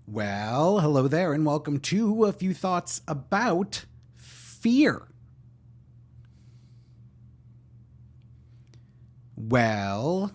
Well, hello there, and welcome to a few thoughts about fear. Well,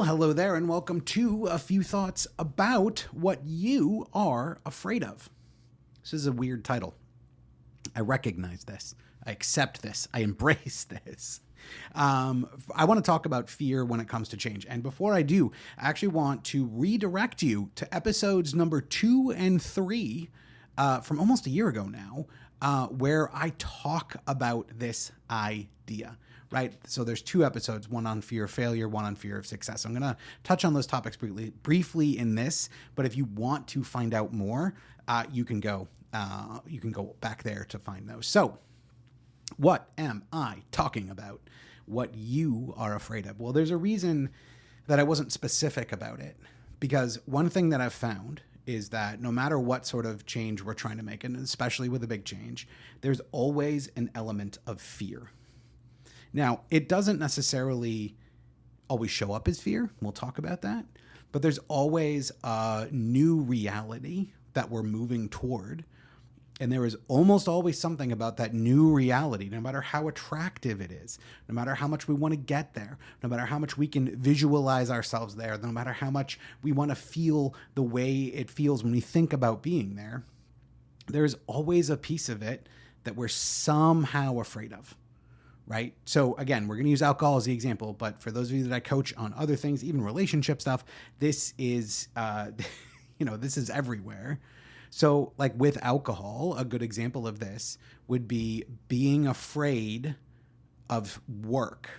hello there, and welcome to a few thoughts about what you are afraid of. This is a weird title. I recognize this. I accept this. I embrace this. I want to talk about fear when it comes to change. And before I do, I actually want to redirect you to episodes number 2 and 3 from almost a year ago now, where I talk about this idea. Right? So there's 2 episodes, one on fear of failure, one on fear of success. I'm going to touch on those topics briefly in this, but if you want to find out more, you can go back there to find those. So what am I talking about? What you are afraid of? Well, there's a reason that I wasn't specific about it, because one thing that I've found is that no matter what sort of change we're trying to make, and especially with a big change, there's always an element of fear. Now, it doesn't necessarily always show up as fear. We'll talk about that. But there's always a new reality that we're moving toward. And there is almost always something about that new reality, no matter how attractive it is, no matter how much we want to get there, no matter how much we can visualize ourselves there, no matter how much we want to feel the way it feels when we think about being there, there's always a piece of it that we're somehow afraid of. Right? So again, we're going to use alcohol as the example, but for those of you that I coach on other things, even relationship stuff, this is, this is everywhere. So like with alcohol, a good example of this would be being afraid of work,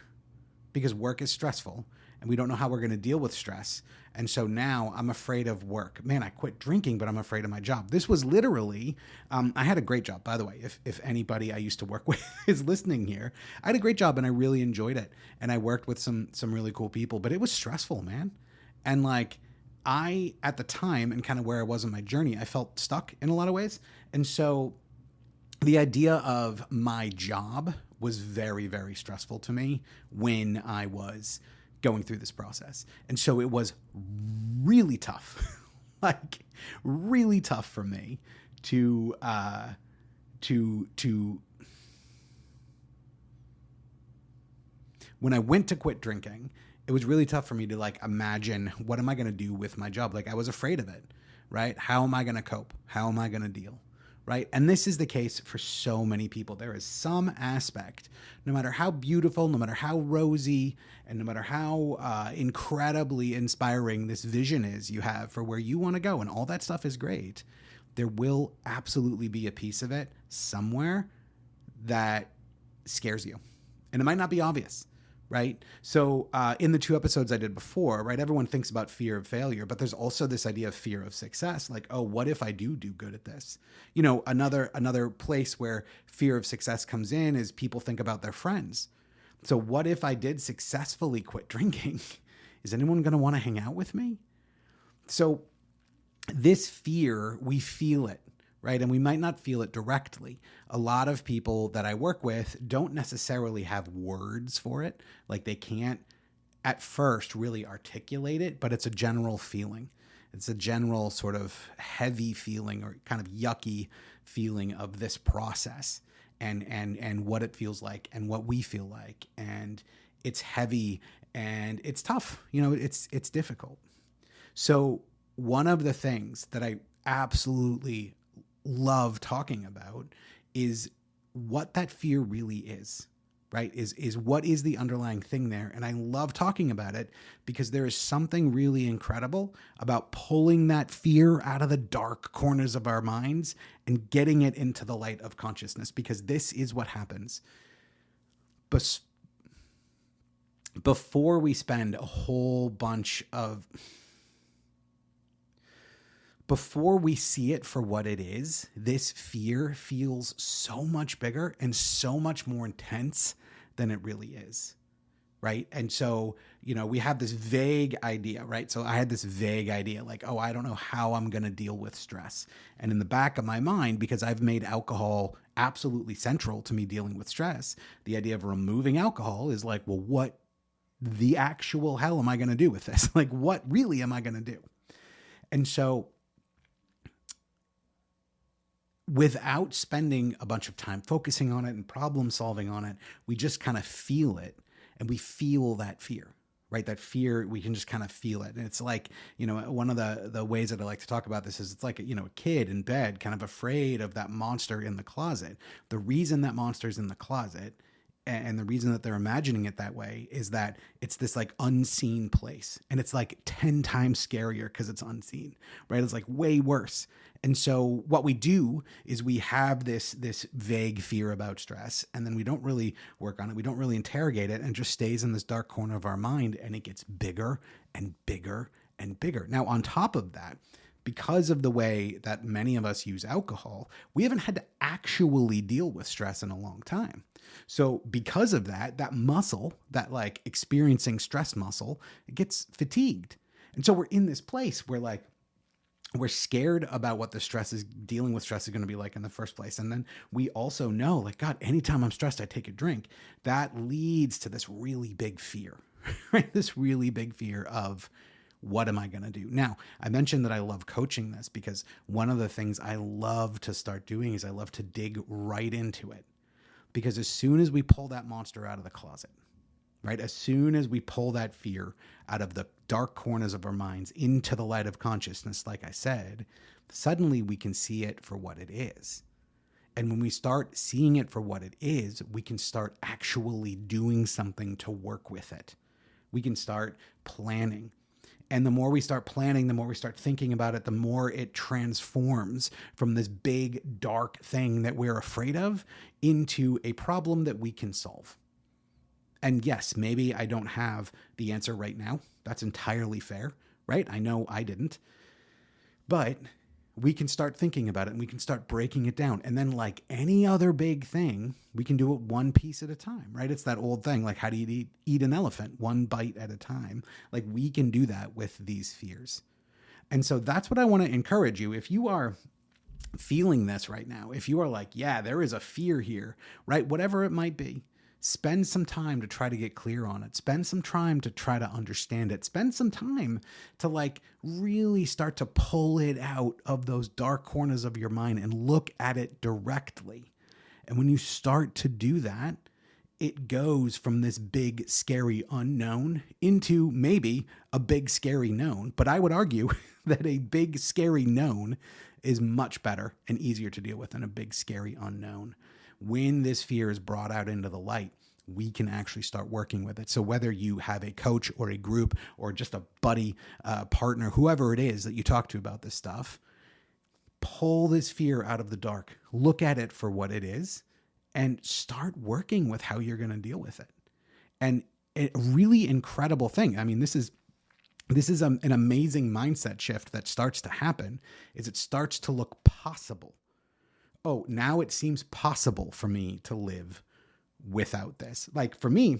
because work is stressful and we don't know how we're going to deal with stress. And so now I'm afraid of work. Man, I quit drinking, but I'm afraid of my job. This was literally, I had a great job, by the way. If anybody I used to work with is listening here, I had a great job and I really enjoyed it. And I worked with some really cool people, but it was stressful, man. And like at the time and kind of where I was in my journey, I felt stuck in a lot of ways. And so the idea of my job was very, very stressful to me when I was going through this process. And so it was really tough, like really tough for me to when I went to quit drinking, it was really tough for me to like imagine, what am I going to do with my job? Like I was afraid of it, right? How am I going to cope? How am I going to deal? Right? And this is the case for so many people. There is some aspect, no matter how beautiful, no matter how rosy, and no matter how incredibly inspiring this vision is you have for where you want to go, and all that stuff is great, there will absolutely be a piece of it somewhere that scares you. And it might not be obvious. Right? So in the 2 episodes I did before, right, everyone thinks about fear of failure, but there's also this idea of fear of success. Like, oh, what if I do good at this? You know, another place where fear of success comes in is people think about their friends. So what if I did successfully quit drinking? Is anyone going to want to hang out with me? So this fear, we feel it. Right? And we might not feel it directly. A lot of people that I work with don't necessarily have words for it. Like they can't at first really articulate it, but it's a general feeling. It's a general sort of heavy feeling or kind of yucky feeling of this process and what it feels like and what we feel like. And it's heavy and it's tough. You know, it's difficult. So one of the things that I absolutely love talking about is what that fear really is, right? Is what is the underlying thing there. And I love talking about it because there is something really incredible about pulling that fear out of the dark corners of our minds and getting it into the light of consciousness, because this is what happens. Before we spend a whole bunch of before we see it for what it is, this fear feels so much bigger and so much more intense than it really is, right? And so, we have this vague idea, right? So I had this vague idea like, oh, I don't know how I'm going to deal with stress. And in the back of my mind, because I've made alcohol absolutely central to me dealing with stress, the idea of removing alcohol is like, well, what the actual hell am I going to do with this? Like, what really am I going to do? And so, without spending a bunch of time focusing on it and problem solving on it, we just kind of feel it, and we feel that fear, right? That fear, we can just kind of feel it. And it's like, one of the ways that I like to talk about this is it's like, a kid in bed kind of afraid of that monster in the closet. The reason that monster's in the closet and the reason that they're imagining it that way is that it's this like unseen place, and it's like 10 times scarier because it's unseen, right? It's like way worse. And so what we do is we have this vague fear about stress, and then we don't really work on it. We don't really interrogate it, and it just stays in this dark corner of our mind, and it gets bigger and bigger and bigger. Now, on top of that, because of the way that many of us use alcohol, we haven't had to actually deal with stress in a long time. So because of that, that muscle, that like experiencing stress muscle, it gets fatigued. And so we're in this place where like, we're scared about what the stress is dealing with stress is going to be like in the first place. And then we also know like, God, anytime I'm stressed, I take a drink. That leads to this really big fear, right? This really big fear of, what am I going to do? Now, I mentioned that I love coaching this because one of the things I love to start doing is I love to dig right into it. Because as soon as we pull that monster out of the closet, right? As soon as we pull that fear out of the dark corners of our minds into the light of consciousness, like I said, suddenly we can see it for what it is. And when we start seeing it for what it is, we can start actually doing something to work with it. We can start planning. And the more we start planning, the more we start thinking about it, the more it transforms from this big, dark thing that we're afraid of into a problem that we can solve. And yes, maybe I don't have the answer right now. That's entirely fair, right? I know I didn't. But we can start thinking about it, and we can start breaking it down. And then like any other big thing, we can do it one piece at a time, right? It's that old thing, like how do you eat an elephant? One bite at a time. Like we can do that with these fears. And so that's what I want to encourage you. If you are feeling this right now, if you are like, yeah, there is a fear here, right? Whatever it might be, spend some time to try to get clear on it. Spend some time to try to understand it. Spend some time to like really start to pull it out of those dark corners of your mind and look at it directly. And when you start to do that, it goes from this big, scary unknown into maybe a big, scary known. But I would argue that a big, scary known is much better and easier to deal with than a big, scary unknown. When this fear is brought out into the light, we can actually start working with it. So whether you have a coach or a group or just a buddy, partner, whoever it is that you talk to about this stuff, pull this fear out of the dark, look at it for what it is, and start working with how you're going to deal with it. And a really incredible thing, I mean, this is an amazing mindset shift that starts to happen, is it starts to look possible. Oh, now it seems possible for me to live without this. Like for me,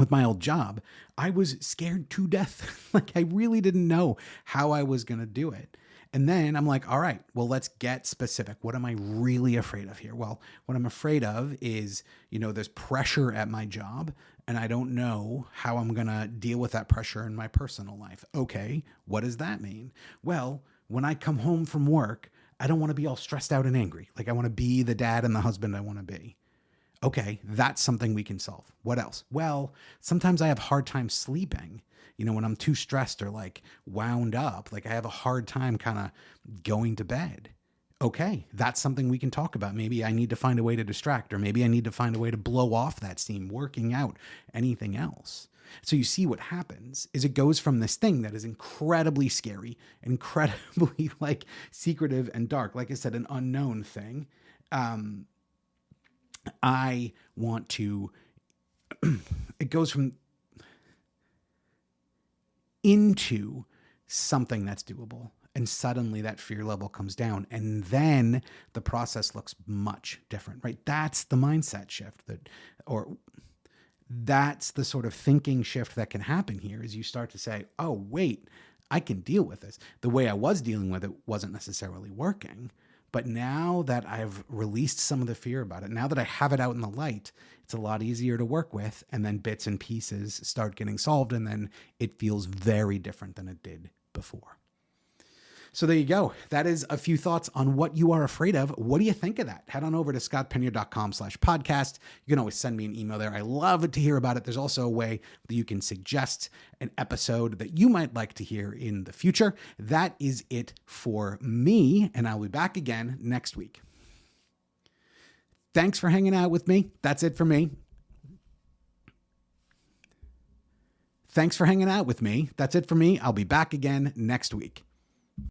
with my old job, I was scared to death. Like I really didn't know how I was going to do it. And then I'm like, all right, well, let's get specific. What am I really afraid of here? Well, what I'm afraid of is, there's pressure at my job and I don't know how I'm going to deal with that pressure in my personal life. Okay, what does that mean? Well, when I come home from work, I don't want to be all stressed out and angry. Like I want to be the dad and the husband I want to be. Okay, that's something we can solve. What else? Well, sometimes I have a hard time sleeping. When I'm too stressed or like wound up, like I have a hard time kind of going to bed. Okay, that's something we can talk about. Maybe I need to find a way to distract, or maybe I need to find a way to blow off that steam, working out, anything else. So you see what happens is it goes from this thing that is incredibly scary, incredibly like secretive and dark, like I said, an unknown thing. I want to, it goes from into something that's doable. And suddenly that fear level comes down. And then the process looks much different, right? That's the mindset shift That's the sort of thinking shift that can happen here, is you start to say, oh, wait, I can deal with this. The way I was dealing with it wasn't necessarily working. But now that I've released some of the fear about it, now that I have it out in the light, it's a lot easier to work with. And then bits and pieces start getting solved. And then it feels very different than it did before. So there you go. That is a few thoughts on what you are afraid of. What do you think of that? Head on over to scottpenier.com/podcast. You can always send me an email there. I love to hear about it. There's also a way that you can suggest an episode that you might like to hear in the future. That is it for me, and I'll be back again next week. Thanks for hanging out with me. That's it for me. Thanks for hanging out with me. That's it for me. I'll be back again next week.